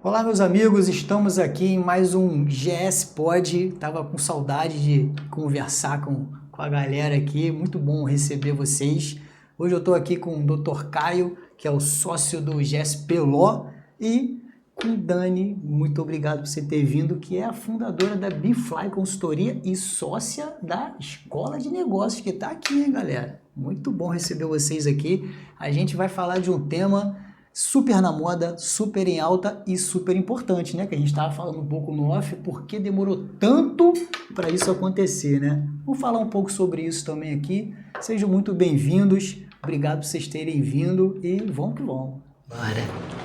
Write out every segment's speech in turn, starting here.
Olá, meus amigos, estamos aqui em mais um GS Pod. Tava com saudade de conversar com a galera aqui, muito bom receber vocês. Hoje eu estou aqui com o Dr. Caio, que é o sócio do GS Peló, e com Dani, muito obrigado por você ter vindo, que é a fundadora da BeFly Consultoria e sócia da Escola de Negócios, que está aqui, hein, galera? Muito bom receber vocês aqui. A gente vai falar de um tema super na moda, super em alta e super importante, né? Que a gente estava falando um pouco no off, porque demorou tanto para isso acontecer, né? Vamos falar um pouco sobre isso também aqui. Sejam muito bem-vindos, obrigado por vocês terem vindo e vamos que vamos. Bora!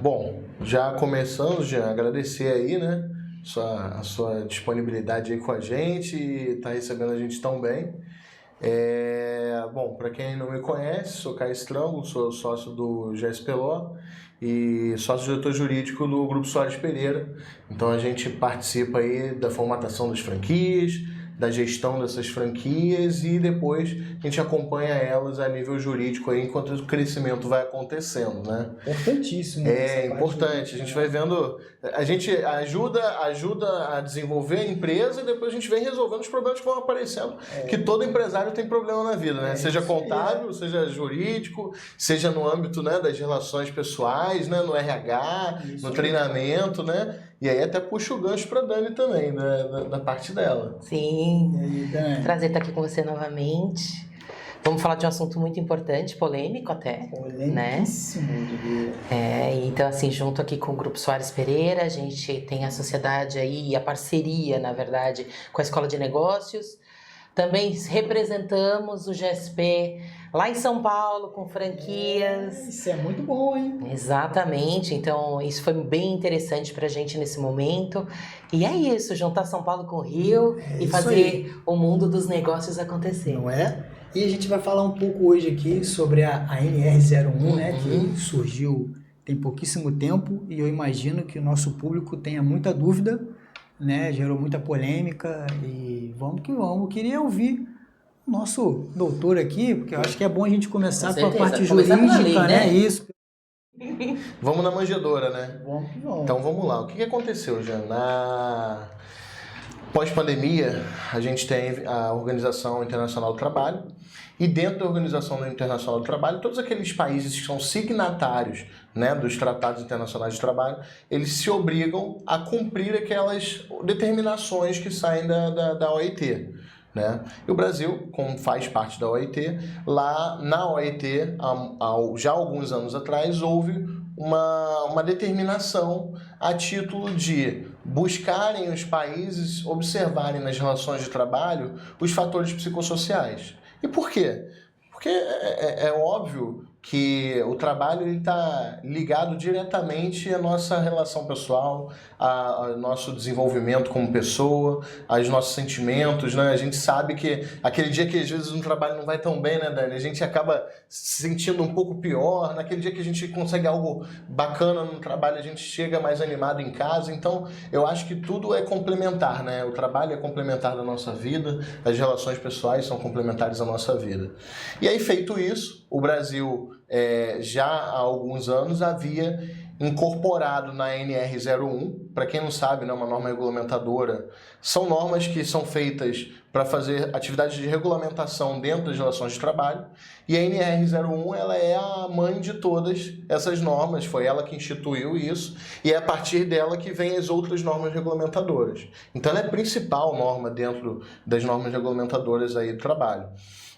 Bom, já começando, Jean, agradecer aí, né? A sua disponibilidade aí com a gente e tá recebendo a gente tão bem. Bom, para quem não me conhece, sou Caio Strambo, sou sócio do GS Peló e sócio-diretor jurídico do Grupo Soares Pereira. Então a gente participa aí da formatação das franquias, da gestão dessas franquias e depois a gente acompanha elas a nível jurídico aí enquanto o crescimento vai acontecendo, né? Importantíssimo. É importante, a gente vai vendo, a gente ajuda a desenvolver a empresa e depois a gente vem resolvendo os problemas que vão aparecendo, que todo empresário tem problema na vida, né? Seja contábil, seja jurídico, seja no âmbito, né, das relações pessoais, né, no RH, no treinamento, né? E aí até puxa o gancho para a Dani também, da parte dela. Sim, E aí, Dani? prazer estar aqui com você novamente. Vamos falar de um assunto muito importante, polêmico até, né? Então assim, junto aqui com o Grupo Soares Pereira, a gente tem a sociedade aí, a parceria, na verdade, com a Escola de Negócios. Também representamos o GSP lá em São Paulo, com franquias. Isso é muito bom, hein? Exatamente, então isso foi bem interessante pra gente nesse momento. E é isso, juntar São Paulo com o Rio e fazer o mundo dos negócios acontecer. Não é? E a gente vai falar um pouco hoje aqui sobre a NR01, né, que surgiu tem pouquíssimo tempo e eu imagino que o nosso público tenha muita dúvida, né, gerou muita polêmica e vamos que vamos. Eu queria ouvir o nosso doutor aqui, porque eu acho que é bom a gente começar com a parte jurídica, né? Isso. Vamos na manjedoura, né? Vamos que vamos. Então vamos lá. O que aconteceu, Jean? Na pós-pandemia, a gente tem a Organização Internacional do Trabalho e dentro da Organização Internacional do Trabalho, todos aqueles países que são signatários, né, dos tratados internacionais de trabalho, eles se obrigam a cumprir aquelas determinações que saem da OIT. Né? E o Brasil, como faz parte da OIT, lá na OIT, já há alguns anos atrás, houve uma determinação a título de buscarem os países observarem nas relações de trabalho os fatores psicossociais. E por quê? Porque é óbvio que o trabalho está ligado diretamente à nossa relação pessoal, ao nosso desenvolvimento como pessoa, aos nossos sentimentos, né? A gente sabe que aquele dia que às vezes no trabalho não vai tão bem, né, Dani? A gente acaba se sentindo um pouco pior. Naquele dia que a gente consegue algo bacana no trabalho, a gente chega mais animado em casa. Então, eu acho que tudo é complementar, né? O trabalho é complementar da nossa vida, as relações pessoais são complementares à nossa vida. E aí, feito isso, o Brasil já há alguns anos havia incorporado na NR01, para quem não sabe, né, uma norma regulamentadora, são normas que são feitas para fazer atividades de regulamentação dentro das relações de trabalho, e a NR01 ela é a mãe de todas essas normas, foi ela que instituiu isso, e é a partir dela que vem as outras normas regulamentadoras. Então ela é a principal norma dentro das normas regulamentadoras aí do trabalho.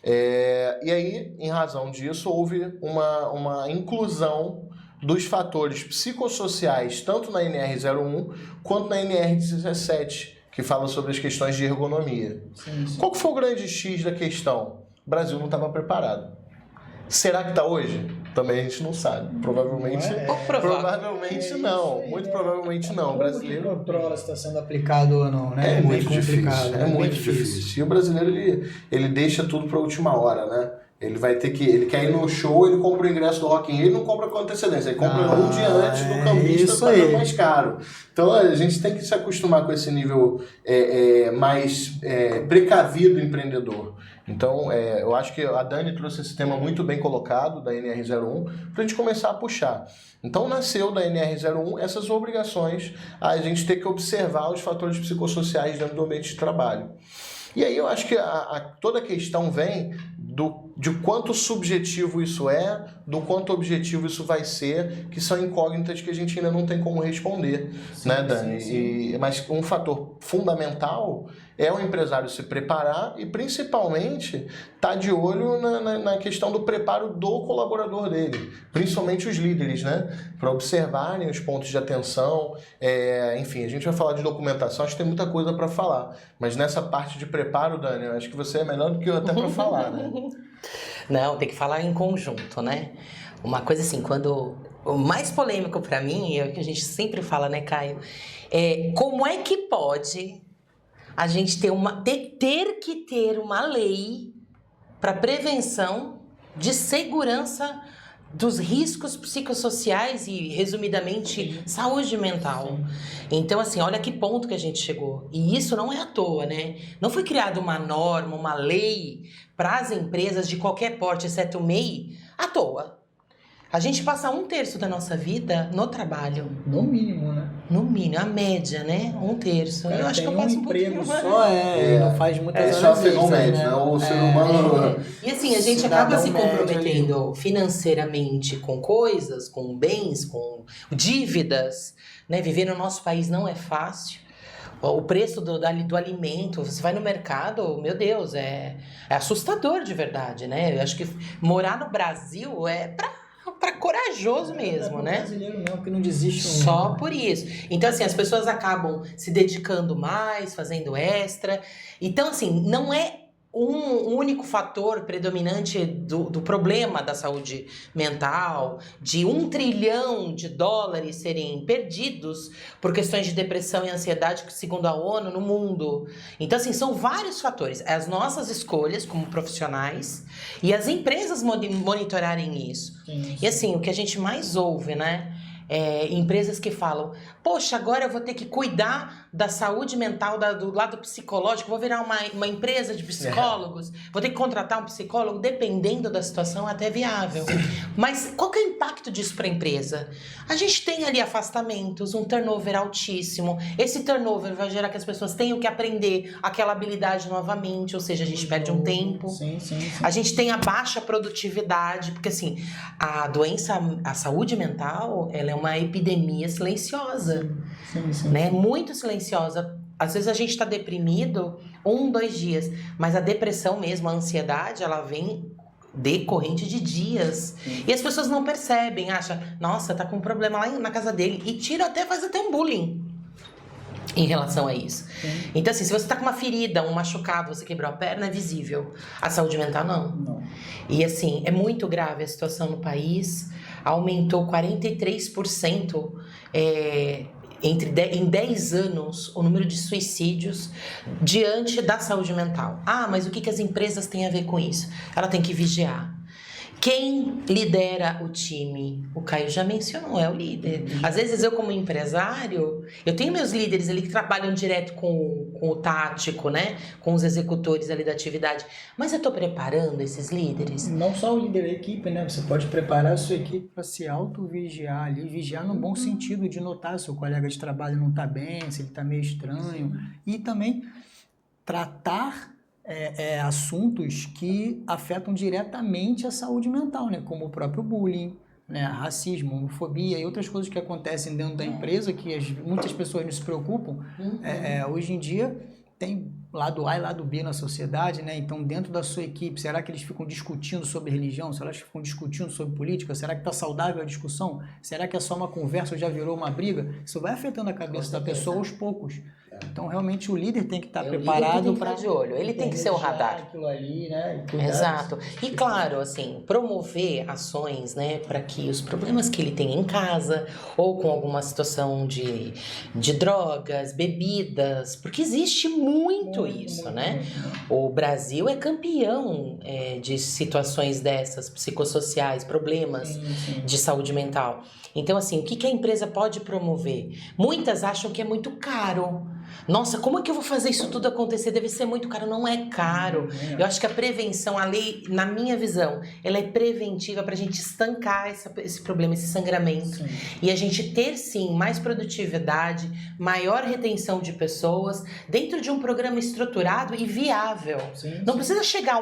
E aí, em razão disso, houve uma inclusão dos fatores psicossociais, tanto na NR01 quanto na NR17, que fala sobre as questões de ergonomia. Sim. Qual que foi o grande X da questão? O Brasil não estava preparado. Será que está hoje? Também a gente não sabe. Provavelmente não. Muito provavelmente não. Como Brasileiro que controla se está sendo aplicado ou não, né? é muito difícil. É Muito difícil. E o brasileiro ele deixa tudo para a última hora, né? Ele vai ter que. Ele quer ir no show, ele compra o ingresso do Rock in Rio, ele não compra com antecedência, ele compra um dia antes do cambista pagando mais caro. Então a gente tem que se acostumar com esse nível mais precavido empreendedor. Então, eu acho que a Dani trouxe esse tema muito bem colocado da NR01 para a gente começar a puxar. Então, nasceu da NR01 essas obrigações a gente ter que observar os fatores psicossociais dentro do ambiente de trabalho. E aí eu acho que toda a questão vem de quanto subjetivo isso é, do quanto objetivo isso vai ser, que são incógnitas que a gente ainda não tem como responder, sim, né, Dani? Sim. Mas um fator fundamental é o empresário se preparar e, principalmente, estar de olho na questão do preparo do colaborador dele, principalmente os líderes, né? Para observarem os pontos de atenção. Enfim, a gente vai falar de documentação, acho que tem muita coisa para falar, mas nessa parte de preparo, Dani, eu acho que você é melhor do que eu até para falar, né? Não, tem que falar em conjunto, né? Uma coisa assim, quando... O mais polêmico para mim, é o que a gente sempre fala, né, Caio? Como é que pode a gente ter que ter uma lei para prevenção de segurança dos riscos psicossociais e, resumidamente, saúde mental. Então, assim, olha que ponto que a gente chegou. E isso não é à toa, né? Não foi criada uma norma, uma lei para as empresas de qualquer porte, exceto o MEI, à toa. A gente passa 1/3 da nossa vida no trabalho. No mínimo, né? No mínimo, a média, né? 1/3. Eu acho que eu passo um emprego só, não faz muitas horas extras, né? O ser humano... E assim, a gente acaba se comprometendo financeiramente com coisas, com bens, com dívidas, né? Viver no nosso país não é fácil. O preço do alimento, você vai no mercado, meu Deus, é assustador de verdade, né? Eu acho que morar no Brasil é para corajoso mesmo, né? Brasileiro mesmo, que não desiste. Só por isso. Então, assim, as pessoas acabam se dedicando mais, fazendo extra. Então, assim, não é um único fator predominante do problema da saúde mental, de $1 trilhão serem perdidos por questões de depressão e ansiedade, segundo a ONU, no mundo. Então, assim, são vários fatores. As nossas escolhas como profissionais e as empresas monitorarem isso. Sim. E, assim, o que a gente mais ouve, né? Empresas que falam, poxa, agora eu vou ter que cuidar da saúde mental, do lado psicológico, vou virar uma empresa de psicólogos, vou ter que contratar um psicólogo, dependendo da situação, até viável. Mas qual que é o impacto disso para a empresa? A gente tem ali afastamentos, um turnover altíssimo. Esse turnover vai gerar que as pessoas tenham que aprender aquela habilidade novamente, ou seja, a gente perde um tempo. Sim. A gente tem a baixa produtividade, porque assim, a saúde mental, ela é uma epidemia silenciosa, sim. Né? Muito silenciosa. Às vezes a gente está deprimido 1-2 dias, mas a depressão mesmo, a ansiedade, ela vem decorrente de dias. Sim. E as pessoas não percebem, acham, nossa, tá com um problema lá na casa dele, e faz até um bullying em relação a isso. Sim. Então, assim, se você tá com uma ferida, um machucado, você quebrou a perna, é visível. A saúde mental, não. E, assim, é muito grave a situação no país. Aumentou 43% em 10 anos o número de suicídios diante da saúde mental. Ah, mas o que as empresas têm a ver com isso? Ela tem que vigiar. Quem lidera o time? O Caio já mencionou, é o líder. Às vezes eu, como empresário, eu tenho meus líderes ali que trabalham direto com o tático, né? Com os executores ali da atividade. Mas eu estou preparando esses líderes? Não só o líder da equipe, né? Você pode preparar a sua equipe para se auto-vigiar ali. Vigiar no bom sentido de notar se o colega de trabalho não está bem, se ele está meio estranho. E também tratar assuntos que afetam diretamente a saúde mental, né? Como o próprio bullying, né? Racismo, homofobia e outras coisas que acontecem dentro da empresa que muitas pessoas não se preocupam. Hoje em dia tem lado A e lado B na sociedade, né? Então, dentro da sua equipe, será que eles ficam discutindo sobre religião? Será que eles ficam discutindo sobre política? Será que está saudável a discussão? Será que é só uma conversa ou já virou uma briga? Isso vai afetando a cabeça da pessoa aos poucos. Então, realmente, o líder tem que estar preparado para... de olho. Ele tem que ser o radar. Aquilo ali, né? Exato. E, claro, assim, promover ações, né, para que os problemas que ele tem em casa ou com alguma situação de drogas, bebidas, porque existe muito isso, né? O Brasil é campeão de situações dessas, psicossociais, problemas de saúde mental. Então, assim, o que a empresa pode promover? Muitas acham que é muito caro. Nossa, como é que eu vou fazer isso tudo acontecer? Deve ser muito caro. Não é caro. Eu acho que a prevenção, a lei, na minha visão, ela é preventiva para a gente estancar esse problema, esse sangramento. Sim. E a gente ter, sim, mais produtividade, maior retenção de pessoas, dentro de um programa estruturado e viável. Sim, Não precisa chegar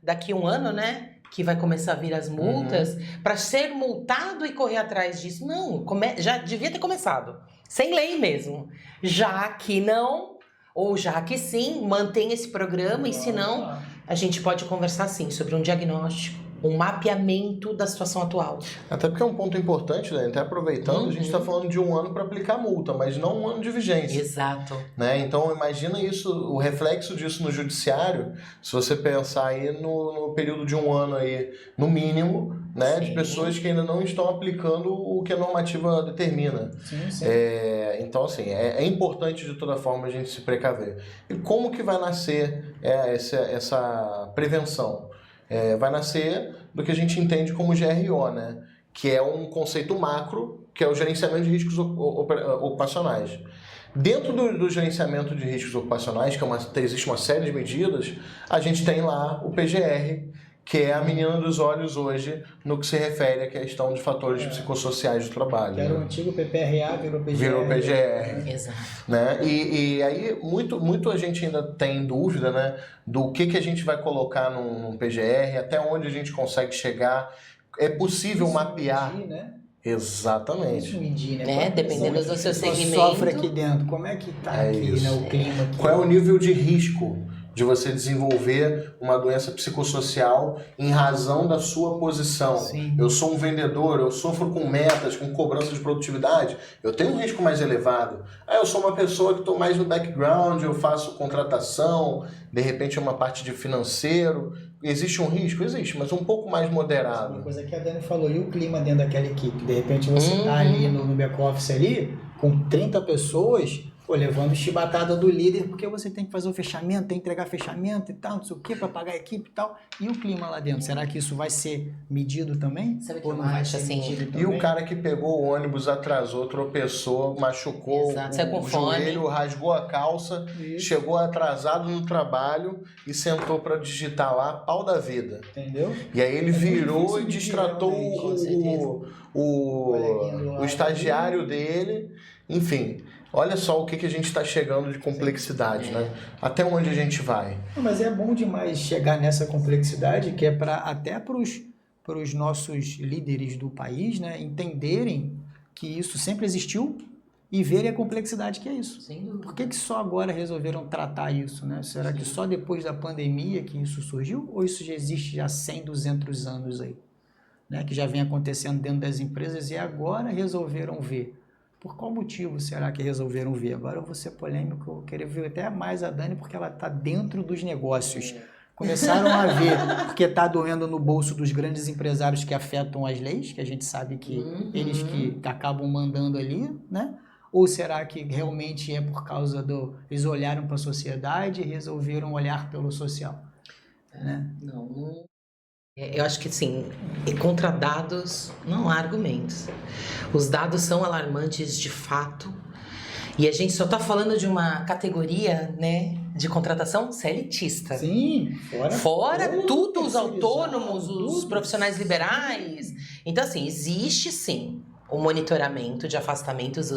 daqui um ano, né? Que vai começar a vir as multas, para ser multado e correr atrás disso. Não, já devia ter começado. Sem lei mesmo. Já que não, ou já que sim, mantém esse programa, e se não, a gente pode conversar sim sobre um diagnóstico, um mapeamento da situação atual. Até porque é um ponto importante, né? Até aproveitando, a gente está falando de 1 ano para aplicar multa, mas não 1 ano de vigência. Exato. Né? Então imagina isso, o reflexo disso no judiciário, se você pensar aí no período de 1 ano aí, no mínimo, né? De pessoas que ainda não estão aplicando o que a normativa determina. Sim. Então, assim, é importante de toda forma a gente se precaver. E como que vai nascer essa prevenção? Vai nascer do que a gente entende como GRO, né? Que é um conceito macro, que é o gerenciamento de riscos ocupacionais. Dentro do gerenciamento de riscos ocupacionais, existe uma série de medidas, a gente tem lá o PGR, que é a menina dos olhos hoje no que se refere à questão de fatores psicossociais do trabalho. Que era o antigo PPRA, virou PGR. Virou PGR. Exato. Né? E aí muito a gente ainda tem dúvida, né, do que a gente vai colocar num PGR, até onde a gente consegue chegar. É possível mapear. Medir, né? Exatamente. Isso medir, né? Dependendo do seu segmento. Sofre aqui dentro. Como é que tá aqui, né, o clima aqui? Qual é o nível de risco de você desenvolver uma doença psicossocial em razão da sua posição? Sim. Eu sou um vendedor, eu sofro com metas, com cobrança de produtividade, eu tenho um risco mais elevado. Eu sou uma pessoa que estou mais no background, eu faço contratação, de repente é uma parte de financeiro. Existe um risco? Existe, mas um pouco mais moderado. Uma coisa que a Dani falou, e o clima dentro daquela equipe? De repente você tá ali no back-office ali, com 30 pessoas, levando chibatada do líder, porque você tem que fazer o fechamento, tem que entregar fechamento e tal, não sei o que, para pagar a equipe e tal. E o clima lá dentro, será que isso vai ser medido também? Sabe o que Ou eu não vai acho, ser assim? medido também? E o cara que pegou o ônibus, atrasou, tropeçou, machucou Saiu com o fome. joelho, rasgou a calça, Isso. chegou atrasado no trabalho e sentou para digitar lá, pau da vida. Entendeu? E aí ele É muito virou difícil e de destratou realmente, com certeza. o lado. estagiário dele. Enfim, olha só o que a gente está chegando de complexidade, né? Até onde a gente vai. Não, mas é bom demais chegar nessa complexidade, que é até para os nossos líderes do país, né, entenderem que isso sempre existiu e verem a complexidade que é isso. Sem dúvida. Por que só agora resolveram tratar isso, né? Será que só depois da pandemia que isso surgiu? Ou isso já existe já 100, 200 anos aí? Né? Que já vem acontecendo dentro das empresas e agora resolveram ver. Por qual motivo será que resolveram ver? Agora eu vou ser polêmico, eu vou querer ver até mais a Dani, porque ela está dentro dos negócios. Começaram a ver, porque está doendo no bolso dos grandes empresários que afetam as leis, que a gente sabe que eles que acabam mandando ali, né? Ou será que realmente é por causa eles olharam para a sociedade e resolveram olhar pelo social? Né? Não. Eu acho que, sim, contra dados não há argumentos. Os dados são alarmantes de fato. E a gente só está falando de uma categoria, né, de contratação elitista. Sim, Fora tudo, os terceirizado, autônomos, os tudo. profissionais liberais. Então, assim, existe sim o monitoramento de afastamentos,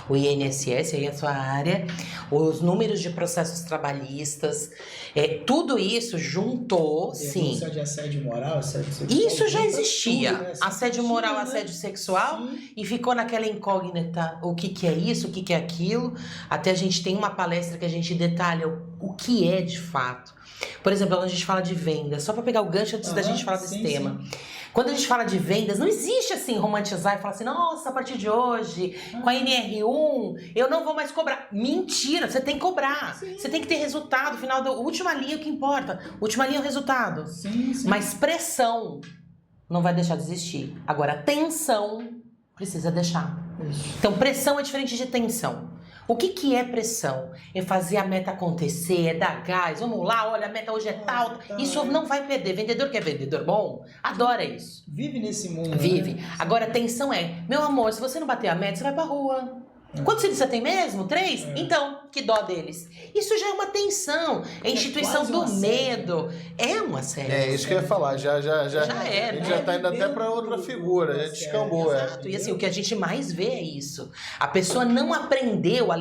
o INSS, aí a sua área, os números de processos trabalhistas, tudo isso juntou, sim. Denúncia de assédio moral, assédio sexual. Isso já existia, Tudo, né? assédio moral, né? assédio sexual, Sim. e ficou naquela incógnita, o que é isso, o que é aquilo, até a gente tem uma palestra que a gente detalha o que é de fato. Por exemplo, quando a gente fala de vendas, só para pegar o gancho antes da gente falar desse tema. Quando a gente fala de vendas, não existe assim romantizar e falar assim, nossa, a partir de hoje, com a NR1, eu não vou mais cobrar. Mentira, você tem que cobrar. Sim. Você tem que ter resultado, final da última linha, o que importa. Última linha é o resultado. Sim. Mas pressão não vai deixar de existir. Agora, tensão precisa deixar. Isso. Então, pressão é diferente de tensão. O que é pressão? É fazer a meta acontecer, é dar gás. Vamos lá, olha, a meta hoje é tal. Isso não vai perder. Vendedor que é vendedor bom, adora isso. Vive nesse mundo. Vive. Né? Agora, tensão é, meu amor, se você não bater a meta, você vai pra rua. Quantos filhos você tem mesmo? 3? Então, que dó deles. Isso já é uma tensão. É a instituição do medo. É uma série. É isso que eu ia falar. Já é, a gente já tá indo até para outra figura. Já descambou. Exato. E assim, o que a gente mais vê é isso. A pessoa não aprendeu a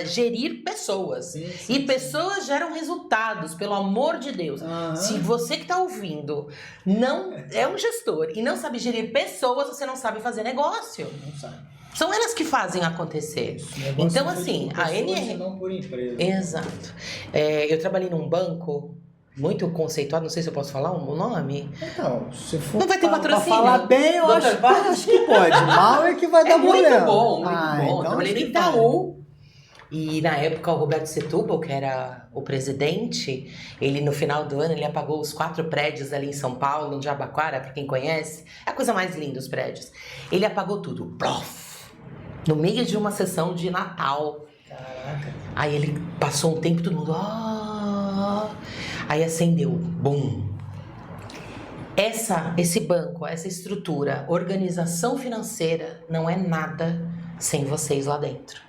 gerir pessoas. Sim. E pessoas geram resultados, pelo amor de Deus. Se você que tá ouvindo não é um gestor e não sabe gerir pessoas, você não sabe fazer negócio. Não sabe. São elas que fazem acontecer. Então, assim, a NR... não por empresa. Exato. Eu trabalhei num banco muito conceituado, não sei se eu posso falar o nome. Então, se for não vai ter patrocínio. Pra falar bem, eu acho que pode. Mal é que vai dar problema. Muito bom. Então Trabalhei no Itaú. E na época o Roberto Setúbal, que era o presidente, ele no final do ano ele apagou os 4 prédios ali em São Paulo, no Jabaquara, pra quem conhece. É a coisa mais linda os prédios. Ele apagou tudo. Plof! No meio de uma sessão de Natal. Caraca. Aí ele passou um tempo e todo mundo... Aí acendeu. Bum! Esse banco, essa estrutura, organização financeira, não é nada sem vocês lá dentro.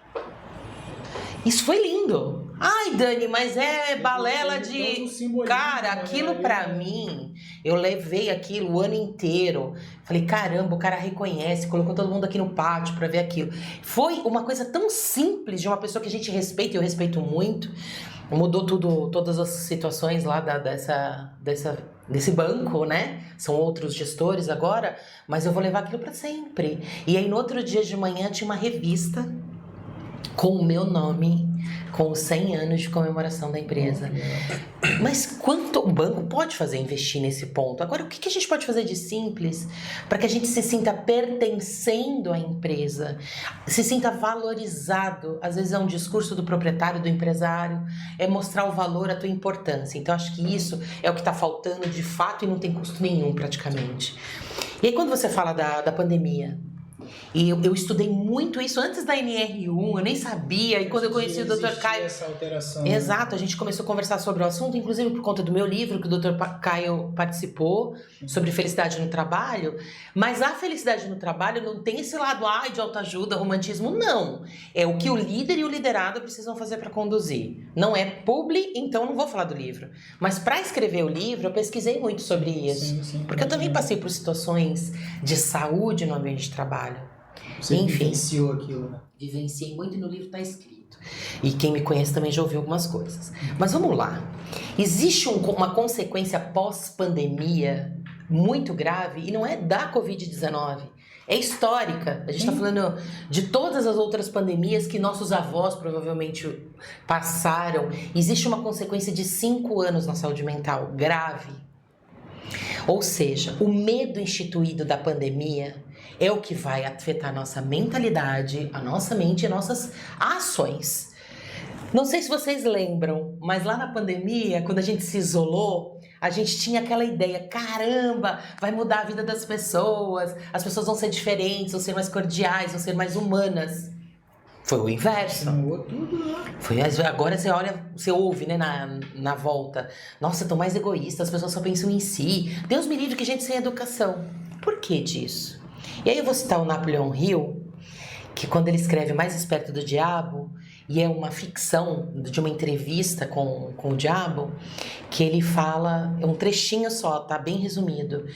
Isso foi lindo. Ai, Dani, mas é balela de... Cara, aquilo pra mim, eu levei aquilo o ano inteiro. Falei, caramba, o cara reconhece, colocou todo mundo aqui no pátio pra ver aquilo. Foi uma coisa tão simples de uma pessoa que a gente respeita, e eu respeito muito. Mudou tudo, todas as situações lá desse banco, né? São outros gestores agora, mas eu vou levar aquilo pra sempre. E aí, no outro dia de manhã, tinha uma revista com o meu nome, com os 100 anos de comemoração da empresa. Mas quanto o banco pode fazer investir nesse ponto? Agora, o que a gente pode fazer de simples para que a gente se sinta pertencendo à empresa, se sinta valorizado? Às vezes é um discurso do proprietário, do empresário, é mostrar o valor, a tua importância. Então, acho que isso é o que está faltando de fato e não tem custo nenhum praticamente. E aí, quando você fala da pandemia, e eu estudei muito isso antes da NR1, eu nem sabia, e quando eu conheci o Dr. Caio... essa alteração. Exato, a gente começou a conversar sobre o assunto, inclusive por conta do meu livro, que o Dr. Caio participou, sobre felicidade no trabalho, mas a felicidade no trabalho não tem esse lado de autoajuda, romantismo, não. É o que o líder e o liderado precisam fazer para conduzir. Não é publi, então não vou falar do livro. Mas para escrever o livro, eu pesquisei muito sobre isso, porque eu também passei por situações de saúde no ambiente de trabalho. Você vivenciou aquilo, né? Vivenciei muito e no livro está escrito. E quem me conhece também já ouviu algumas coisas. Mas vamos lá. Existe uma consequência pós-pandemia muito grave e não é da Covid-19. É histórica. A gente está falando de todas as outras pandemias que nossos avós provavelmente passaram. Existe uma consequência de 5 anos na saúde mental grave. Ou seja, o medo instituído da pandemia é o que vai afetar a nossa mentalidade, a nossa mente e nossas ações. Não sei se vocês lembram, mas lá na pandemia, quando a gente se isolou, a gente tinha aquela ideia, caramba, vai mudar a vida das pessoas, as pessoas vão ser diferentes, vão ser mais cordiais, vão ser mais humanas. Foi o inverso. Foi, agora você olha, você ouve, né, na volta. Nossa, estão mais egoístas, as pessoas só pensam em si. Deus me livre que gente sem educação. Por que disso? E aí eu vou citar o Napoleão Hill, que quando ele escreve Mais Esperto do Diabo, e é uma ficção de uma entrevista com o diabo, que ele fala, é um trechinho só, tá bem resumido.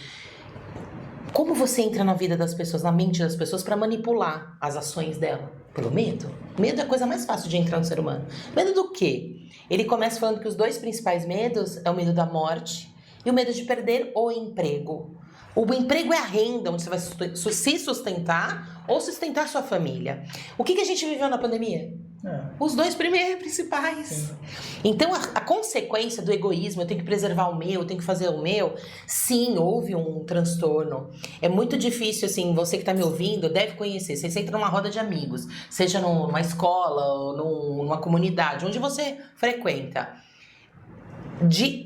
Como você entra na vida das pessoas, na mente das pessoas, para manipular as ações dela? Pelo medo? Medo é a coisa mais fácil de entrar no ser humano. Medo do quê? Ele começa falando que os 2 principais medos é o medo da morte e o medo de perder o emprego. O emprego é a renda onde você vai se sustentar ou sustentar sua família. O que a gente viveu na pandemia? Os 2 primeiros principais. Sim. Então, a consequência do egoísmo, eu tenho que preservar o meu, eu tenho que fazer o meu, sim, houve um transtorno. É muito difícil, assim, você que está me ouvindo deve conhecer. Você entra numa roda de amigos, seja numa escola ou numa comunidade, onde você frequenta.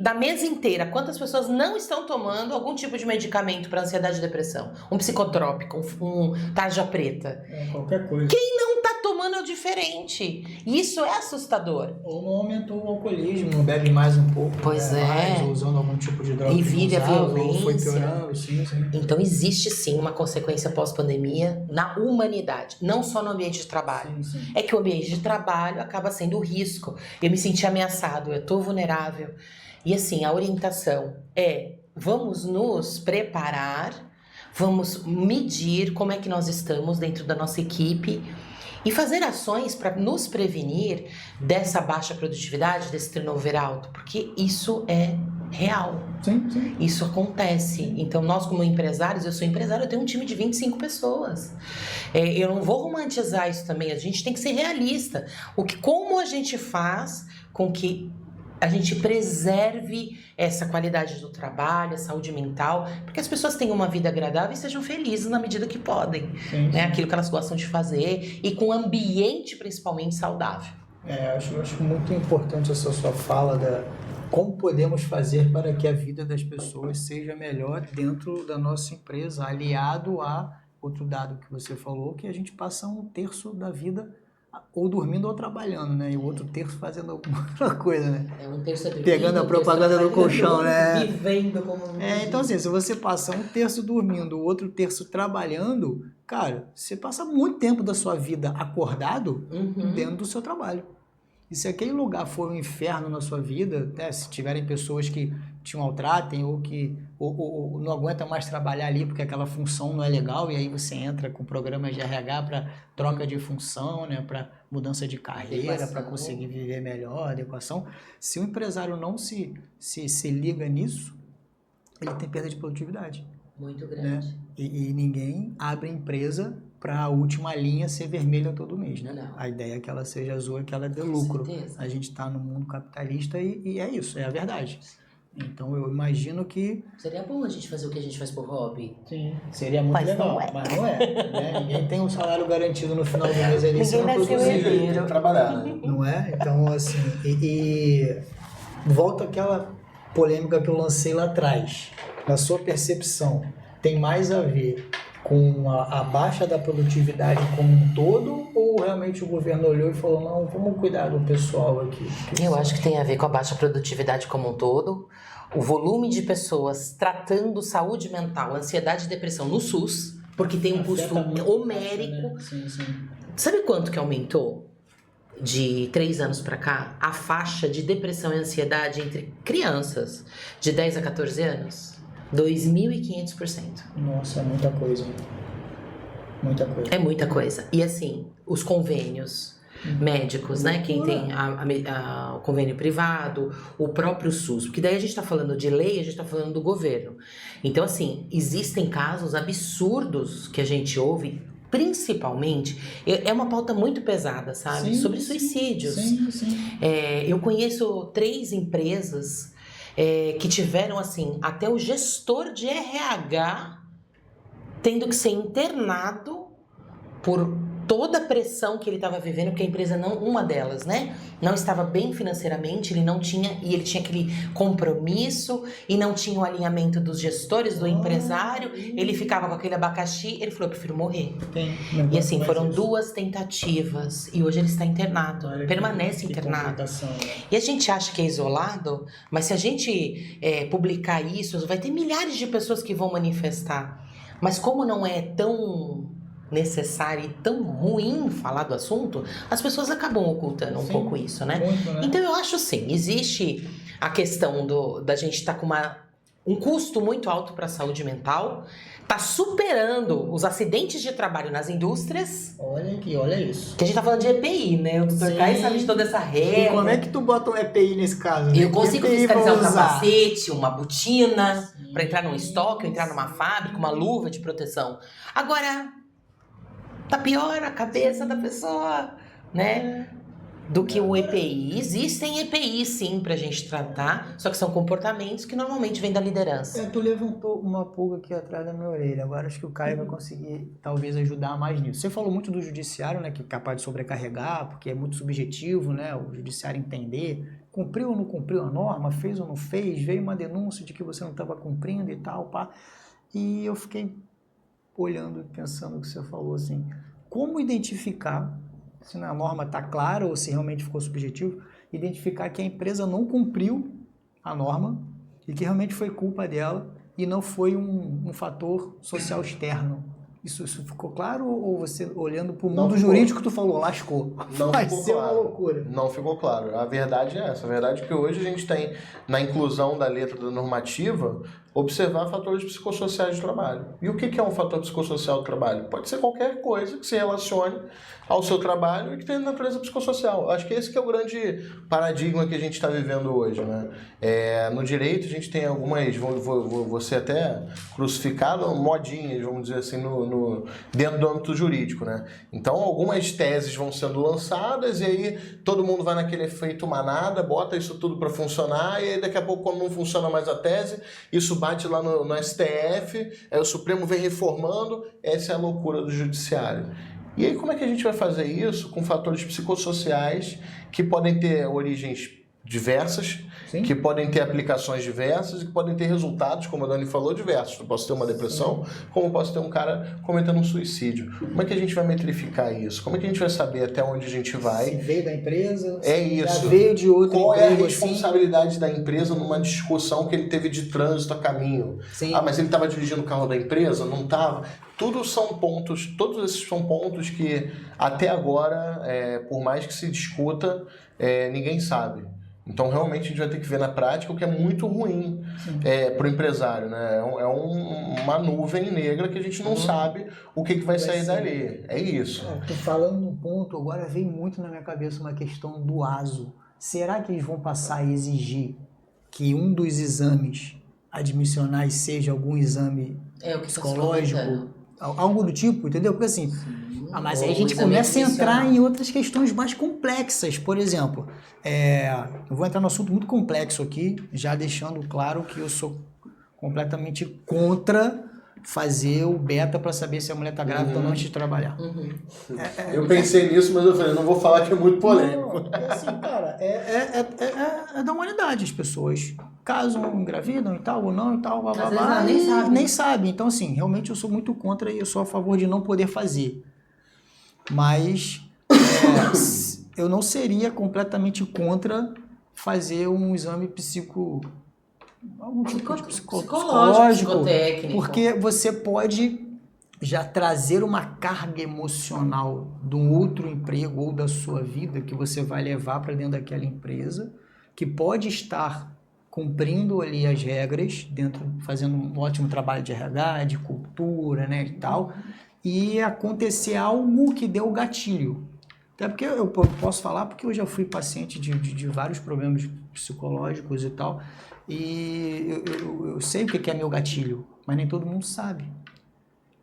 Da mesa inteira, quantas pessoas não estão tomando algum tipo de medicamento para ansiedade e depressão? Um psicotrópico, um tarja preta. Qualquer coisa. Quem não está tomando humano é diferente. E isso é assustador. Ou não aumentou o alcoolismo, não bebe mais um pouco. Pois mais, ou usando algum tipo de droga. E vive a violência. Ou foi piorando, sim. Então existe sim uma consequência pós-pandemia na humanidade, não só no ambiente de trabalho. Sim. É que o ambiente de trabalho acaba sendo o risco. Eu me senti ameaçado, eu estou vulnerável. E assim, a orientação é: vamos nos preparar, vamos medir como é que nós estamos dentro da nossa equipe e fazer ações para nos prevenir dessa baixa produtividade, desse turnover alto, porque isso é real. Sim. Isso acontece. Então, nós como empresários, eu sou empresário, eu tenho um time de 25 pessoas. Eu não vou romantizar isso também, a gente tem que ser realista. Como a gente faz com que a gente preserve essa qualidade do trabalho, a saúde mental, porque as pessoas tenham uma vida agradável e sejam felizes na medida que podem, né? Aquilo que elas gostam de fazer e com um ambiente principalmente saudável. Acho muito importante essa sua fala da como podemos fazer para que a vida das pessoas seja melhor dentro da nossa empresa, aliado a outro dado que você falou, que a gente passa 1/3 da vida ou dormindo ou trabalhando, né? E o outro terço fazendo alguma outra coisa, né? 1/3 dormindo, pegando a propaganda do colchão, né? Vivendo como... Então assim, se você passa 1/3 dormindo, o outro terço trabalhando, cara, você passa muito tempo da sua vida acordado dentro do seu trabalho. E se aquele lugar for um inferno na sua vida, né, se tiverem pessoas que te maltratem ou que ou não aguentam mais trabalhar ali porque aquela função não é legal, e aí você entra com programas de RH para troca de função, né, para mudança de carreira, para conseguir viver melhor, adequação. Se o empresário não se liga nisso, ele tem perda de produtividade. Muito grande. Né? E ninguém abre empresa para a última linha ser vermelha todo mês, né? Não. A ideia é que ela seja azul e que ela dê lucro. Certeza. A gente está no mundo capitalista e é isso, é a verdade. Então eu imagino que... Seria bom a gente fazer o que a gente faz por hobby. Sim, seria muito legal, mas não é. Né? Ninguém tem um salário garantido no final do mês ali. Ninguém nasceu herdeiro. Tem que trabalhar, né? Não é? Então, assim, e volta àquela polêmica que eu lancei lá atrás. Na sua percepção, tem mais a ver com a baixa da produtividade como um todo, ou realmente o governo olhou e falou, não, vamos cuidar do pessoal aqui? Eu acho que tem a ver com a baixa produtividade como um todo, o volume de pessoas tratando saúde mental, ansiedade e depressão no SUS, porque tem um custo homérico. Né? Sim. Sabe quanto que aumentou de 3 anos para cá a faixa de depressão e ansiedade entre crianças de 10 a 14 anos? 2.500%. Nossa, é muita coisa. Muita coisa. É muita coisa. E assim, os convênios médicos, né? Quem tem o convênio privado, o próprio SUS. Porque daí a gente está falando de lei, a gente está falando do governo. Então, assim, existem casos absurdos que a gente ouve, principalmente, é uma pauta muito pesada, sabe? Sobre suicídios. Sim. Eu conheço 3 empresas que tiveram, assim, até o gestor de RH tendo que ser internado por toda a pressão que ele estava vivendo, porque a empresa uma delas, né, não estava bem financeiramente, ele tinha aquele compromisso e não tinha o alinhamento dos gestores, do empresário, ele ficava com aquele abacaxi, ele falou, eu prefiro morrer. E assim, foram 2 tentativas e hoje ele está internado, permanece internado. E a gente acha que é isolado, mas se a gente publicar isso, vai ter milhares de pessoas que vão manifestar. Mas como não é tão necessário e tão ruim falar do assunto, as pessoas acabam ocultando um pouco isso, né? Muito, né? Então eu acho sim, existe a questão da gente estar com um custo muito alto para a saúde mental, tá superando os acidentes de trabalho nas indústrias. Olha isso. Que a gente tá falando de EPI, né? O Dr. Caio sabe de toda essa regra. E como é que tu bota um EPI nesse caso? Né? Eu consigo fiscalizar um capacete, uma botina, para entrar num estoque, ou entrar numa fábrica, uma luva de proteção. Agora, tá pior a cabeça da pessoa, né? Do que o EPI. Existem EPIs, sim, pra gente tratar, só que são comportamentos que normalmente vêm da liderança. Tu levantou uma pulga aqui atrás da minha orelha. Agora acho que o Caio vai conseguir, talvez, ajudar mais nisso. Você falou muito do judiciário, né, que é capaz de sobrecarregar, porque é muito subjetivo, né, o judiciário entender. Cumpriu ou não cumpriu a norma, fez ou não fez, veio uma denúncia de que você não estava cumprindo e tal, pá. E eu fiquei olhando e pensando o que você falou, assim, como identificar se a norma está clara ou se realmente ficou subjetivo, identificar que a empresa não cumpriu a norma e que realmente foi culpa dela e não foi um fator social externo. Isso ficou claro ou você, olhando para o mundo jurídico, tu falou, lascou? Não Vai ficou ser claro. uma loucura. Não ficou claro. A verdade é essa. A verdade é que hoje a gente tem, na inclusão da letra da normativa, observar fatores psicossociais do trabalho. E o que é um fator psicossocial do trabalho? Pode ser qualquer coisa que se relacione ao seu trabalho e que tenha natureza psicossocial. Acho que esse que é o grande paradigma que a gente está vivendo hoje, né? No direito a gente tem algumas, vou ser até crucificado, modinhas, vamos dizer assim, dentro do âmbito jurídico, né? Então algumas teses vão sendo lançadas e aí todo mundo vai naquele efeito manada, bota isso tudo para funcionar e aí daqui a pouco, quando não funciona mais a tese, isso bate lá no STF, aí o Supremo vem reformando. Essa é a loucura do judiciário. E aí como é que a gente vai fazer isso com fatores psicossociais que podem ter origens diversas, Sim. que podem ter aplicações diversas e que podem ter resultados, como a Dani falou, diversos. Eu posso ter uma depressão, como eu posso ter um cara cometendo um suicídio. Como é que a gente vai metrificar isso? Como é que a gente vai saber até onde a gente vai? Se veio da empresa, É se isso. já veio de outra Qual é a emprego, responsabilidade da empresa numa discussão que ele teve de trânsito a caminho? Sim. Ah, mas ele estava dirigindo o carro da empresa? Não estava? Todos esses são pontos que até agora, por mais que se discuta, ninguém sabe. Então, realmente, a gente vai ter que ver na prática, o que é muito ruim para o empresário, né? É uma nuvem negra que a gente não sabe o que vai sair dali. É isso. Tô falando num ponto, agora veio muito na minha cabeça uma questão do ASO. Será que eles vão passar a exigir que um dos exames admissionais seja algum exame psicológico? Algo do tipo, entendeu? Porque assim... mas aí a gente começa a entrar em outras questões mais complexas. Por exemplo, eu vou entrar num assunto muito complexo aqui, já deixando claro que eu sou completamente contra fazer o beta para saber se a mulher está grávida ou não antes de trabalhar. Eu pensei nisso, mas eu falei, não vou falar que é muito polêmico. Não, porque assim, cara, é da humanidade. As pessoas casam, engravidam e tal, ou não e tal, blá, blá, blá, nem sabe. Então, assim, realmente eu sou muito contra e eu sou a favor de não poder fazer. Mas eu não seria completamente contra fazer um exame algum tipo de psicológico, psicotécnico. porque você pode já trazer uma carga emocional de um outro emprego ou da sua vida que você vai levar para dentro daquela empresa, que pode estar cumprindo ali as regras, fazendo um ótimo trabalho de RH, de cultura, né, e tal, e acontecer algo que deu o gatilho. Até porque eu posso falar porque eu já fui paciente de vários problemas psicológicos e tal, e eu sei o que é meu gatilho, mas nem todo mundo sabe,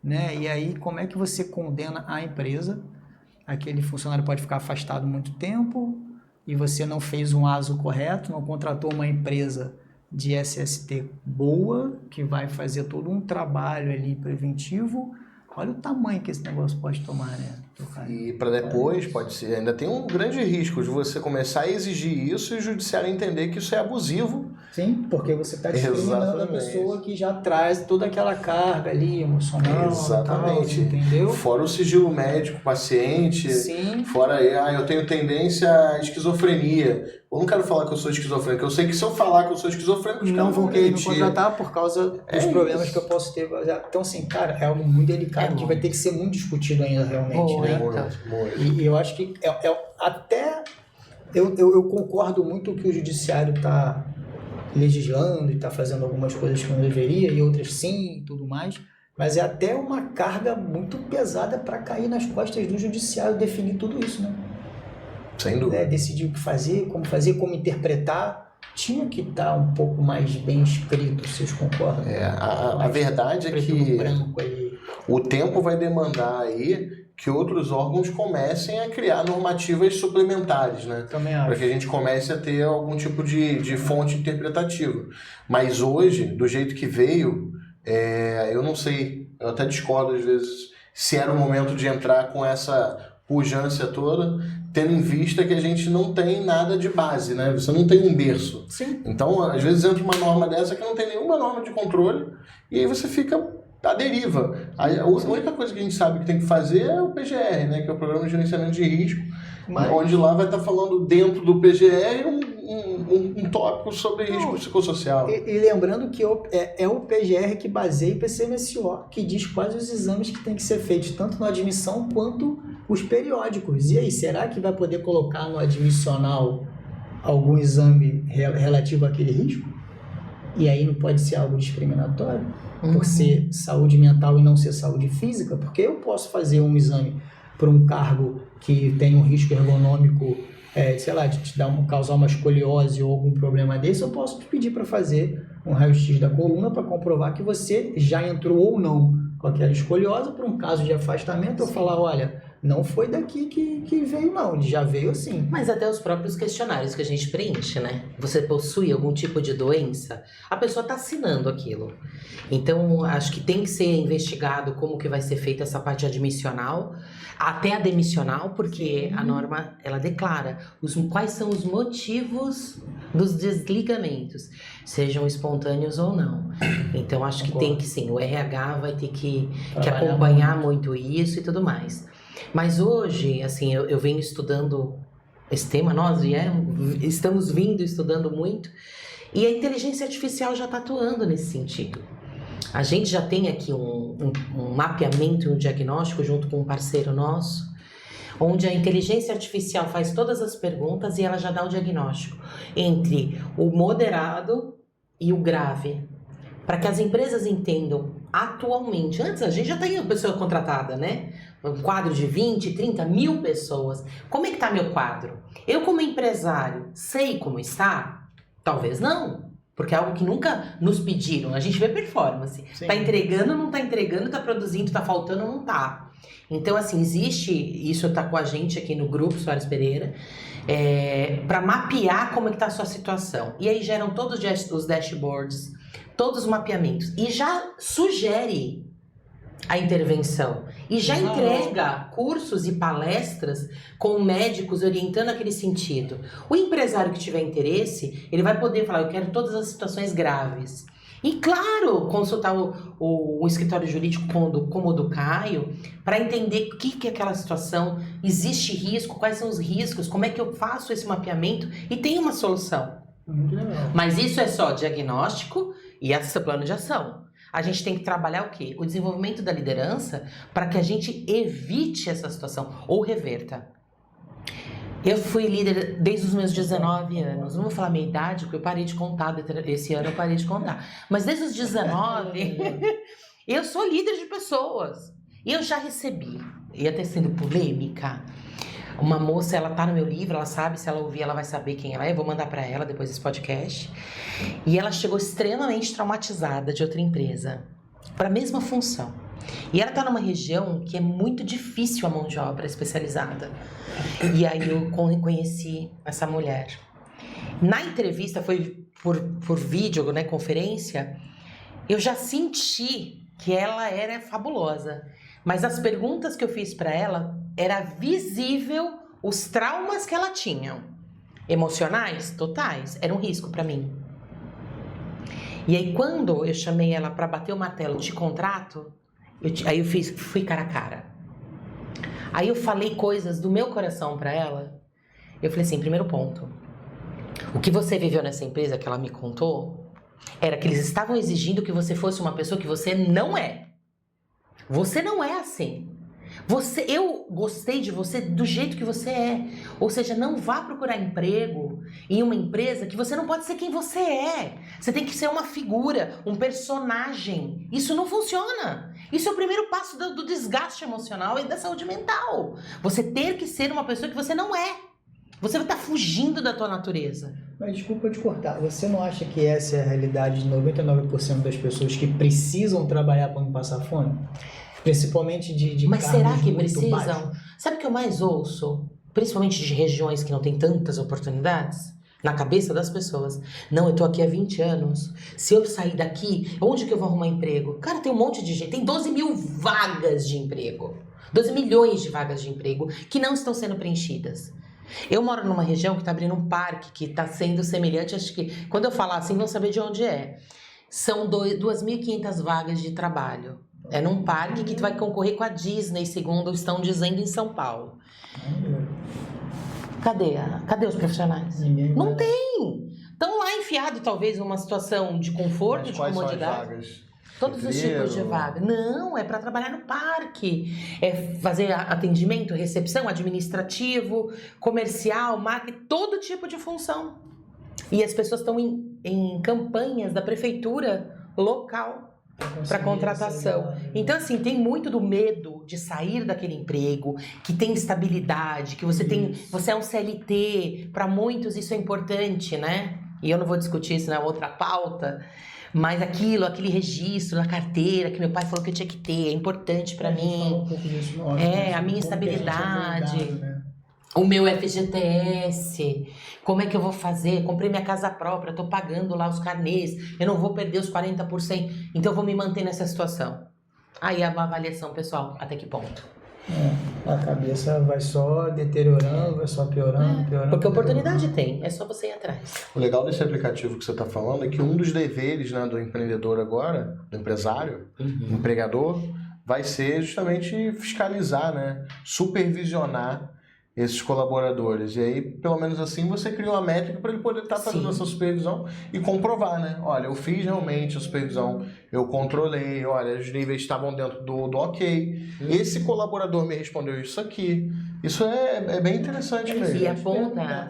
né? E aí como é que você condena a empresa? Aquele funcionário pode ficar afastado muito tempo e você não fez um ASO correto, não contratou uma empresa de SST boa, que vai fazer todo um trabalho ali preventivo. Olha o tamanho que esse negócio pode tomar, né? E para depois, pode ser, ainda tem um grande risco de você começar a exigir isso e o judiciário entender que isso é abusivo. Sim, porque você está discriminando a pessoa que já traz toda aquela carga ali emocional. Exatamente. Tal, entendeu? Fora o sigilo médico, paciente. Sim. Fora, eu tenho tendência à esquizofrenia. Eu não quero falar que eu sou esquizofrênico. Eu sei que se eu falar que eu sou esquizofrênico, os não vão querer me contratar por causa dos problemas isso. que eu posso ter. Então, assim, cara, é algo muito delicado que vai ter que ser muito discutido ainda realmente, né? Muito. E eu acho que até eu concordo muito que o judiciário está legislando e está fazendo algumas coisas que não deveria e outras sim e tudo mais, mas é até uma carga muito pesada para cair nas costas do judiciário definir tudo isso, né? Sem dúvida. Decidir o que fazer, como interpretar, tinha que estar um pouco mais bem escrito, vocês concordam? A verdade é que aí. O tempo vai demandar aí que outros órgãos comecem a criar normativas suplementares, né? Também acho. Para que a gente comece a ter algum tipo de fonte interpretativa. Mas hoje, do jeito que veio, eu não sei, eu até discordo às vezes se era o momento de entrar com essa pujança toda, tendo em vista que a gente não tem nada de base, né? Você não tem um berço. Sim. Então, às vezes entra uma norma dessa que não tem nenhuma norma de controle e aí você fica à deriva. A única coisa que a gente sabe que tem que fazer é o PGR, né, que é o Programa de Gerenciamento de Risco, onde lá vai estar falando dentro do PGR um tópico sobre risco psicossocial. E lembrando que é o PGR que baseia o PCMSO, que diz quais os exames que tem que ser feitos, tanto na admissão quanto os periódicos. E aí, será que vai poder colocar no admissional algum exame relativo àquele risco? E aí não pode ser algo discriminatório? Por ser saúde mental e não ser saúde física? Porque eu posso fazer um exame para um cargo que tem um risco ergonômico, sei lá, de causar uma escoliose ou algum problema desse, eu posso te pedir para fazer um raio-x da coluna para comprovar que você já entrou ou não com aquela escoliose. Para um caso de afastamento, eu falar, olha, não foi daqui que veio não, ele já veio assim. Mas até os próprios questionários que a gente preenche, né? Você possui algum tipo de doença, a pessoa está assinando aquilo. Então, acho que tem que ser investigado como que vai ser feita essa parte admissional, até a demissional, porque a norma, ela declara quais são os motivos dos desligamentos, sejam espontâneos ou não. Então, acho que tem que sim, o RH vai ter que acompanhar muito isso e tudo mais. Mas hoje, assim, eu venho estudando esse tema, nós estamos estudando muito, e a inteligência artificial já está atuando nesse sentido. A gente já tem aqui um mapeamento e um diagnóstico junto com um parceiro nosso, onde a inteligência artificial faz todas as perguntas e ela já dá o diagnóstico entre o moderado e o grave, para que as empresas entendam atualmente. Antes a gente já tem a pessoa contratada, né? Um quadro de 20, 30 mil pessoas. Como é que está meu quadro? Eu, como empresário, sei como está? Talvez não, porque é algo que nunca nos pediram. A gente vê performance. Está entregando, não está entregando, está produzindo, está faltando, não está. Então, assim, existe, isso está com a gente aqui no grupo Soares Pereira, para mapear como é que está a sua situação. E aí geram todos os dashboards, todos os mapeamentos. E já sugere a intervenção. E já entrega cursos e palestras com médicos orientando aquele sentido. O empresário que tiver interesse, ele vai poder falar, eu quero todas as situações graves. E, claro, consultar o escritório jurídico como o do Caio, para entender o que é aquela situação, existe risco, quais são os riscos, como é que eu faço esse mapeamento e tem uma solução. Mas isso é só diagnóstico e esse plano de ação. A gente tem que trabalhar o quê? O desenvolvimento da liderança para que a gente evite essa situação ou reverta. Eu fui líder desde os meus 19 anos. Não vou falar a minha idade, porque eu parei de contar. Esse ano eu parei de contar. Mas desde os 19, eu sou líder de pessoas. E eu já recebi, e até sendo polêmica, uma moça, ela tá no meu livro, ela sabe, se ela ouvir, ela vai saber quem ela é. Eu vou mandar para ela depois desse podcast. E ela chegou extremamente traumatizada de outra empresa, para a mesma função. E ela tá numa região que é muito difícil a mão de obra especializada. E aí eu conheci essa mulher. Na entrevista, foi por vídeo, né, conferência, eu já senti que ela era fabulosa. Mas as perguntas que eu fiz para ela, era visível os traumas que ela tinha. Emocionais, totais, era um risco para mim. E aí quando eu chamei ela para bater o martelo de contrato, aí eu fui cara a cara. Aí eu falei coisas do meu coração para ela. Eu falei assim, primeiro ponto, o que você viveu nessa empresa que ela me contou, era que eles estavam exigindo que você fosse uma pessoa que você não é. Você não é assim. Eu gostei de você do jeito que você é. Ou seja, não vá procurar emprego em uma empresa que você não pode ser quem você é. Você tem que ser uma figura, um personagem. Isso não funciona. Isso é o primeiro passo do desgaste emocional e da saúde mental. Você ter que ser uma pessoa que você não é. Você vai estar fugindo da tua natureza. Mas desculpa te cortar. Você não acha que essa é a realidade de 99% das pessoas que precisam trabalhar para não passar fome? Principalmente de Mas será que precisam? Baixos. Sabe o que eu mais ouço? Principalmente de regiões que não tem tantas oportunidades? Na cabeça das pessoas. Não, eu tô aqui há 20 anos. Se eu sair daqui, onde que eu vou arrumar emprego? Cara, tem um monte de gente. Tem 12 mil vagas de emprego. 12 milhões de vagas de emprego que não estão sendo preenchidas. Eu moro numa região que está abrindo um parque que está sendo semelhante, acho que quando eu falar assim vão saber de onde é. São 2.500 vagas de trabalho. É num parque que tu vai concorrer com a Disney, segundo estão dizendo em São Paulo. Cadê os profissionais? Não tem! Estão lá enfiados, talvez, numa situação de conforto, Mas de quais comodidade. são as vagas? Todos os tipos de vaga. Não, é para trabalhar no parque. É fazer atendimento, recepção, administrativo, comercial, marketing, todo tipo de função. E as pessoas estão em campanhas da prefeitura local para contratação. Então, assim, tem muito do medo de sair daquele emprego, que tem estabilidade, que você é um CLT. Para muitos isso é importante, né? E eu não vou discutir isso na outra pauta. Mas aquele registro na carteira que meu pai falou que eu tinha que ter, é importante para mim. A minha estabilidade, o meu FGTS, como é que eu vou fazer? Comprei minha casa própria, tô pagando lá os carnês, eu não vou perder os 40%, então eu vou me manter nessa situação. Aí é uma avaliação pessoal, até que ponto? A cabeça vai só deteriorando, vai só piorando. Porque oportunidade tem, é só você ir atrás. O legal desse aplicativo que você está falando é que um dos deveres, né, do empreendedor agora, do empresário, empregador, vai ser justamente fiscalizar, né, supervisionar esses colaboradores. E aí, pelo menos assim, você cria uma métrica para ele poder estar fazendo essa supervisão e comprovar, né? Olha, eu fiz realmente a supervisão, eu controlei, olha, os níveis estavam dentro do ok. Esse colaborador me respondeu isso aqui. Isso é bem interessante mesmo. E aponta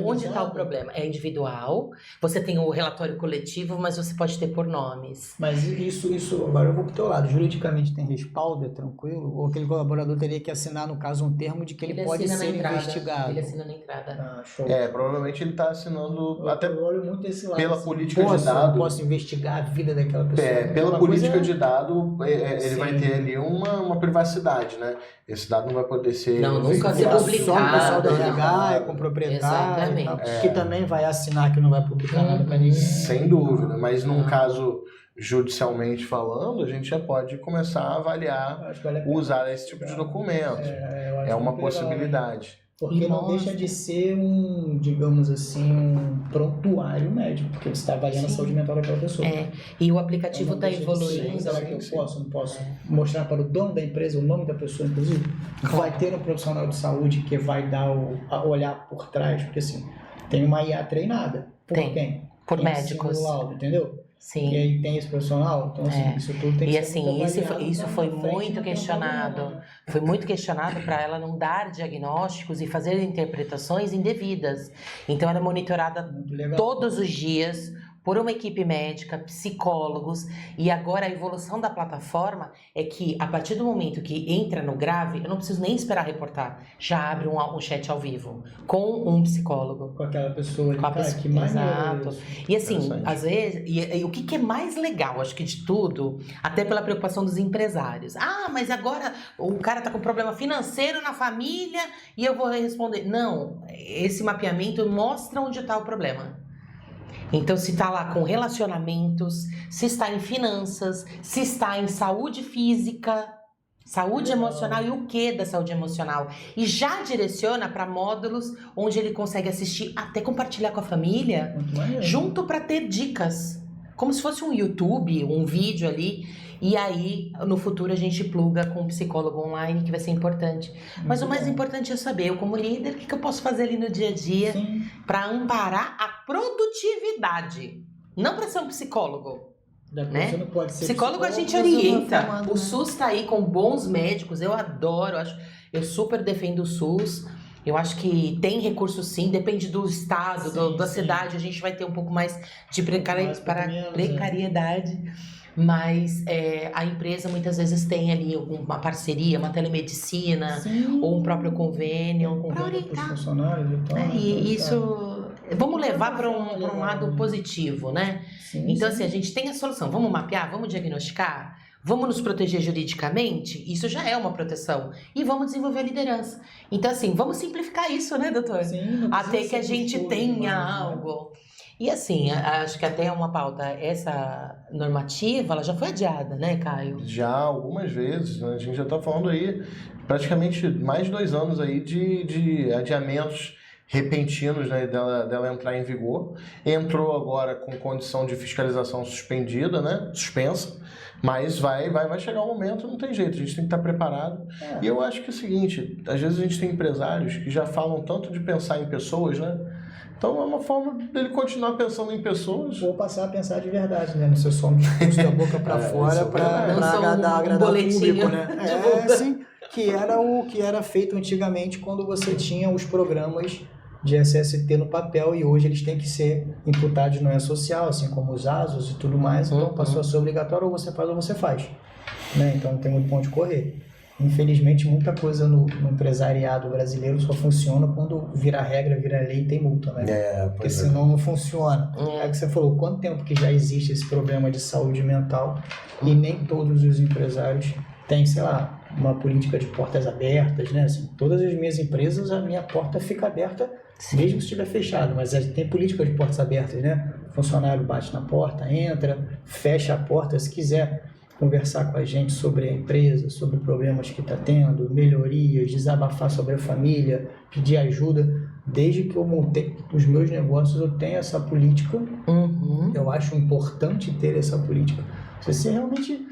onde está o problema. É individual, você tem o relatório coletivo, mas você pode ter por nomes. Mas isso agora eu vou pro teu lado. Juridicamente tem respaldo, é tranquilo? Ou aquele colaborador teria que assinar, no caso, um termo de que ele pode ser investigado? Ele assina na entrada. Show. Provavelmente ele está assinando até eu olho muito esse lado, pela política de dado. Posso investigar a vida daquela pessoa. Pela política de dado, ele vai ter ali uma privacidade, né? Esse dado não vai poder ser... nunca ser publicado. Só o pessoal da RH, com o proprietário. Exatamente. Que também vai assinar que não vai publicar nada para ninguém. Sem dúvida, mas num caso judicialmente falando, a gente já pode começar a avaliar, usar esse tipo de documento. É uma possibilidade. Porque não deixa de ser digamos assim, um prontuário médico, porque você está avaliando a saúde mental daquela pessoa. E o aplicativo está evoluindo. Será que eu não posso mostrar para o dono da empresa o nome da pessoa, inclusive? Vai ter um profissional de saúde que vai olhar por trás, porque assim, tem uma IA treinada. Por quem? Por médicos. O laudo, entendeu? Sim. E aí tem esse profissional, então assim, isso tudo tem que ser muito avaliado. Isso foi muito questionado. Foi muito questionado para ela não dar diagnósticos e fazer interpretações indevidas. Então ela é monitorada todos os dias por uma equipe médica, psicólogos, e agora a evolução da plataforma é que a partir do momento que entra no grave, eu não preciso nem esperar reportar, já abre um chat ao vivo com um psicólogo. Com aquela pessoa. Com a pessoa, que mais exato. E assim, às vezes, e o que é mais legal, acho que de tudo, até pela preocupação dos empresários. Mas agora o cara tá com problema financeiro na família e eu vou responder. Não, esse mapeamento mostra onde está o problema. Então, se está lá com relacionamentos, se está em finanças, se está em saúde física, saúde emocional e o que da saúde emocional. E já direciona para módulos onde ele consegue assistir, até compartilhar com a família, junto para ter dicas. Como se fosse um YouTube, um vídeo ali. E aí, no futuro, a gente pluga com um psicólogo online, que vai ser importante. Mas o mais importante é saber, eu como líder, o que eu posso fazer ali no dia a dia para amparar a produtividade. Não para ser um psicólogo. Né? Não pode ser psicólogo a gente orienta. O SUS está aí com bons médicos, eu adoro, eu super defendo o SUS. Eu acho que tem recurso sim, depende do estado, da cidade, a gente vai ter um pouco mais de precariedade. Mas a empresa muitas vezes tem ali uma parceria, uma telemedicina ou um próprio convênio para orientar. E isso vamos levar para um lado positivo, né? Então assim, a gente tem a solução, vamos mapear, vamos diagnosticar, vamos nos proteger juridicamente, isso já é uma proteção, e vamos desenvolver a liderança. Então assim, vamos simplificar isso, né, doutor? Até que a gente tenha algo. E assim, acho que até uma pauta, essa normativa, ela já foi adiada, né, Caio? Já, algumas vezes, né? A gente já está falando aí praticamente mais de 2 anos aí de adiamentos repentinos, né, dela entrar em vigor. Entrou agora com condição de fiscalização suspendida, né, suspensa, Mas vai chegar um momento, não tem jeito, a gente tem que estar preparado. E eu acho que é o seguinte, às vezes a gente tem empresários que já falam tanto de pensar em pessoas, né? Então é uma forma dele continuar pensando em pessoas. Ou passar a pensar de verdade, né? No seu som da boca para fora, para agradar o público, né? Sim, que era feito antigamente quando você tinha os programas de SST no papel, e hoje eles têm que ser imputados no E-Social, assim como os ASOS e tudo mais. Então passou a ser obrigatório, ou você faz ou você faz, né? Então tem muito ponto de correr. Infelizmente, muita coisa no empresariado brasileiro só funciona quando vira regra, vira lei e tem multa, né? Porque senão não funciona. É o que você falou, quanto tempo que já existe esse problema de saúde mental e nem todos os empresários têm, sei lá, uma política de portas abertas, né? Assim, todas as minhas empresas, a minha porta fica aberta, mesmo se estiver fechado, mas tem política de portas abertas, né? O funcionário bate na porta, entra, fecha a porta, se quiser conversar com a gente sobre a empresa, sobre problemas que está tendo, melhorias, desabafar sobre a família, pedir ajuda. Desde que eu montei os meus negócios, eu tenho essa política. Eu acho importante ter essa política. Se você realmente,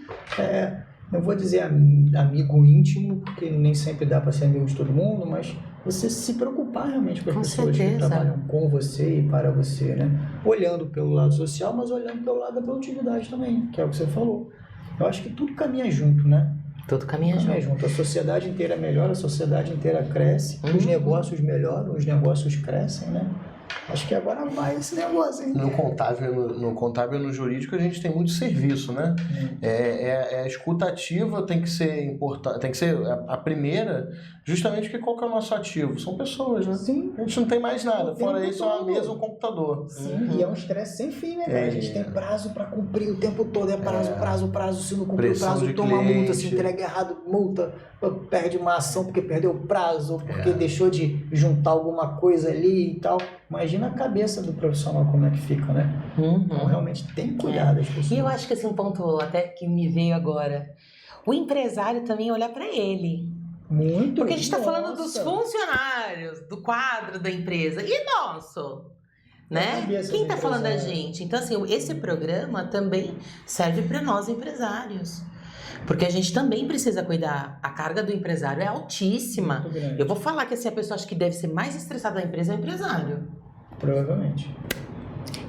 não vou dizer amigo íntimo, porque nem sempre dá para ser amigo de todo mundo, mas você se preocupar realmente com as pessoas que trabalham com você e para você, né? Olhando pelo lado social, mas olhando pelo lado da produtividade também, que é o que você falou. Eu acho que tudo caminha junto, né? Tudo caminha junto. A sociedade inteira melhora, a sociedade inteira cresce, os negócios melhoram, os negócios crescem, né? Acho que agora vai esse negócio, hein? No contábil e no jurídico a gente tem muito serviço, né? A escuta ativa tem que ser importante, tem que ser a primeira, justamente porque qual que é o nosso ativo? São pessoas, né? Sim. A gente não tem mais nada, fora isso é uma mesa, um computador. Sim, e é um estresse sem fim, né, cara? A gente tem prazo para cumprir o tempo todo, prazo, se não cumprir o prazo, toma multa, se entrega errado, multa, perde uma ação porque perdeu o prazo, porque deixou de juntar alguma coisa ali e tal. Imagina a cabeça do profissional como é que fica, né? Então, realmente tem que cuidar das pessoas. E eu acho que esse é um ponto até que me veio agora. O empresário também olhar para ele. Muito. Porque a gente está falando dos funcionários, do quadro da empresa. E nosso? Né? Quem está falando da gente? Então, assim, esse programa também serve para nós empresários. Porque a gente também precisa cuidar. A carga do empresário é altíssima. Eu vou falar que assim, a pessoa acho que deve ser mais estressada da empresa é o empresário. Provavelmente.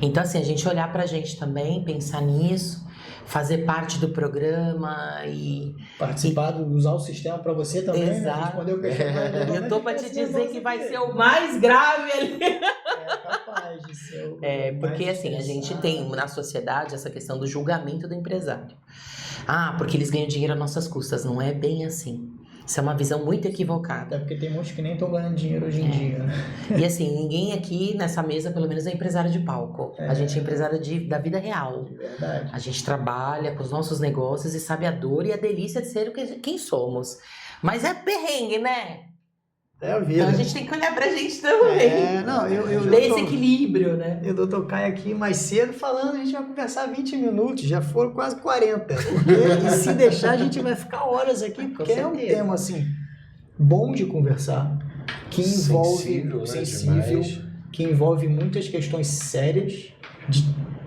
Então, assim, a gente olhar pra gente também, pensar nisso, fazer parte do programa e... Participar, usar o sistema pra você também, exato. Né? Responder o questionário. Eu tô pra te dizer que vai ser o mais grave ali. É capaz de ser o porque assim, a gente tem na sociedade essa questão do julgamento do empresário. Porque eles ganham dinheiro às nossas custas. Não é bem assim. Isso é uma visão muito equivocada. Até porque tem muitos que nem estão ganhando dinheiro hoje em dia, né? E assim, ninguém aqui nessa mesa, pelo menos, é empresário de palco. A gente é empresário da vida real. Verdade. A gente trabalha com os nossos negócios e sabe a dor e a delícia de ser quem somos. Mas é perrengue, né? É a vida. Então a gente tem que olhar pra gente também. Desse equilíbrio, né? Eu, doutor Caio, aqui mais cedo falando, a gente vai conversar 20 minutos, já foram quase 40. E se deixar, a gente vai ficar horas aqui, porque é um tema, assim, bom de conversar, que envolve sensível, que envolve muitas questões sérias, de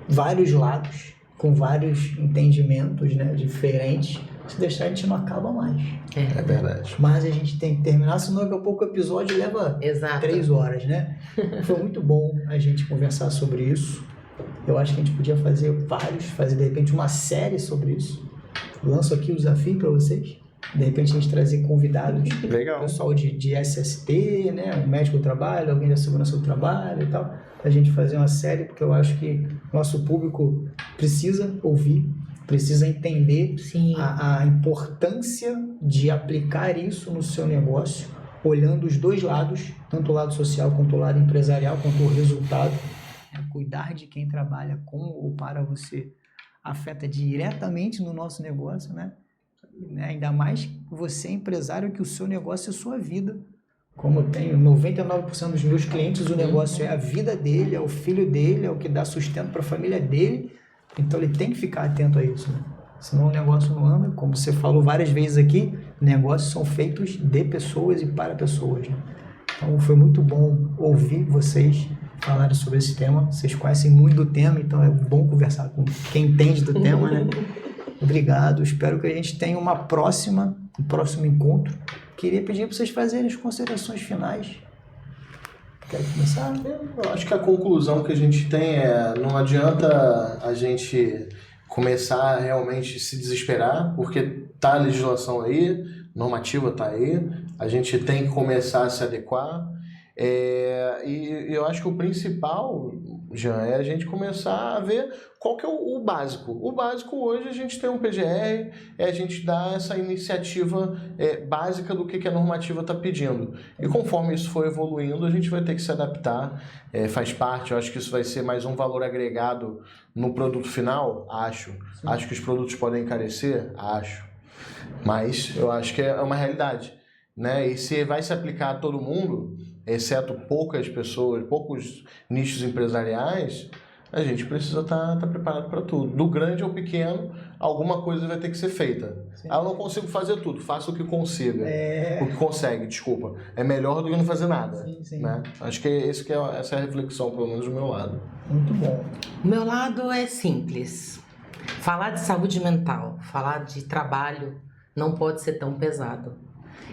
vários lados, com vários entendimentos, né, diferentes. Se deixar, a gente não acaba mais. É verdade. Mas a gente tem que terminar, senão daqui a pouco o episódio leva 3 horas, né? Foi muito bom a gente conversar sobre isso. Eu acho que a gente podia fazer de repente uma série sobre isso. Lanço aqui o desafio para vocês. De repente a gente trazer convidados. Legal. Pessoal de SST, né? Um médico do trabalho, alguém da segurança do trabalho e tal. A gente fazer uma série, porque eu acho que nosso público precisa ouvir, precisa entender a importância de aplicar isso no seu negócio, olhando os dois lados, tanto o lado social quanto o lado empresarial, quanto o resultado. Cuidar de quem trabalha com ou para você afeta diretamente no nosso negócio, né? Ainda mais você empresário, que o seu negócio é a sua vida. Como eu tenho 99% dos meus clientes, o negócio é a vida dele, é o filho dele, é o que dá sustento para a família dele. Então ele tem que ficar atento a isso, né? Senão o negócio não anda. Como você falou várias vezes aqui, negócios são feitos de pessoas e para pessoas, né? Então foi muito bom ouvir vocês falarem sobre esse tema. Vocês conhecem muito do tema, então é bom conversar com quem entende do tema, né? Obrigado. Espero que a gente tenha um próximo encontro. Queria pedir para vocês fazerem as considerações finais. Quer começar? Eu acho que a conclusão que a gente tem é: não adianta a gente começar a realmente se desesperar, porque tá a legislação aí, normativa tá aí, a gente tem que começar a se adequar. E eu acho que o principal, Jean, é a gente começar a ver qual que é o básico. O básico hoje a gente tem um PGR, a gente dá essa iniciativa básica do que a normativa está pedindo. E conforme isso for evoluindo, a gente vai ter que se adaptar, faz parte. Eu acho que isso vai ser mais um valor agregado no produto final, acho. Sim. Acho que os produtos podem encarecer, acho. Mas eu acho que é uma realidade, né? E se vai se aplicar a todo mundo, exceto poucas pessoas, poucos nichos empresariais, a gente precisa estar preparado para tudo. Do grande ao pequeno, alguma coisa vai ter que ser feita. Eu não consigo fazer tudo, faça o que consiga. O que consegue, desculpa. É melhor do que não fazer nada. Sim. Né? Acho que essa é a reflexão, pelo menos do meu lado. Muito bom. O meu lado é simples. Falar de saúde mental, falar de trabalho, não pode ser tão pesado.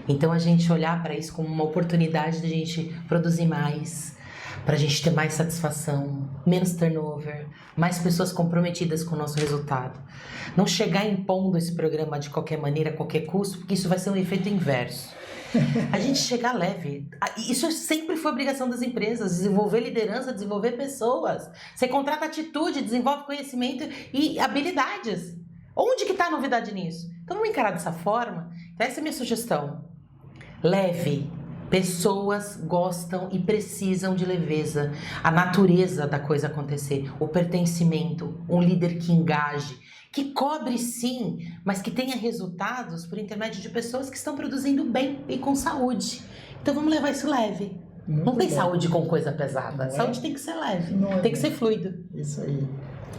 Então a gente olhar para isso como uma oportunidade de a gente produzir mais, para a gente ter mais satisfação, menos turnover, mais pessoas comprometidas com o nosso resultado. Não chegar impondo esse programa de qualquer maneira, a qualquer custo, porque isso vai ser um efeito inverso. A gente chegar leve. Isso sempre foi obrigação das empresas, desenvolver liderança, desenvolver pessoas. Você contrata atitude, desenvolve conhecimento e habilidades. Onde que está a novidade nisso? Então vamos encarar dessa forma. Então essa é a minha sugestão. Leve. Pessoas gostam e precisam de leveza, a natureza da coisa acontecer, o pertencimento, um líder que engaje, que cobre sim, mas que tenha resultados por intermédio de pessoas que estão produzindo bem e com saúde. Então vamos levar isso leve. Não tem saúde com coisa pesada, saúde tem que ser leve, tem que ser fluido. Isso aí.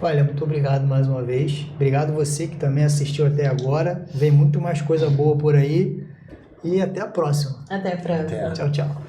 Olha, muito obrigado mais uma vez. Obrigado você que também assistiu até agora. Vem muito mais coisa boa por aí. E até a próxima. Até a próxima. Tchau, tchau.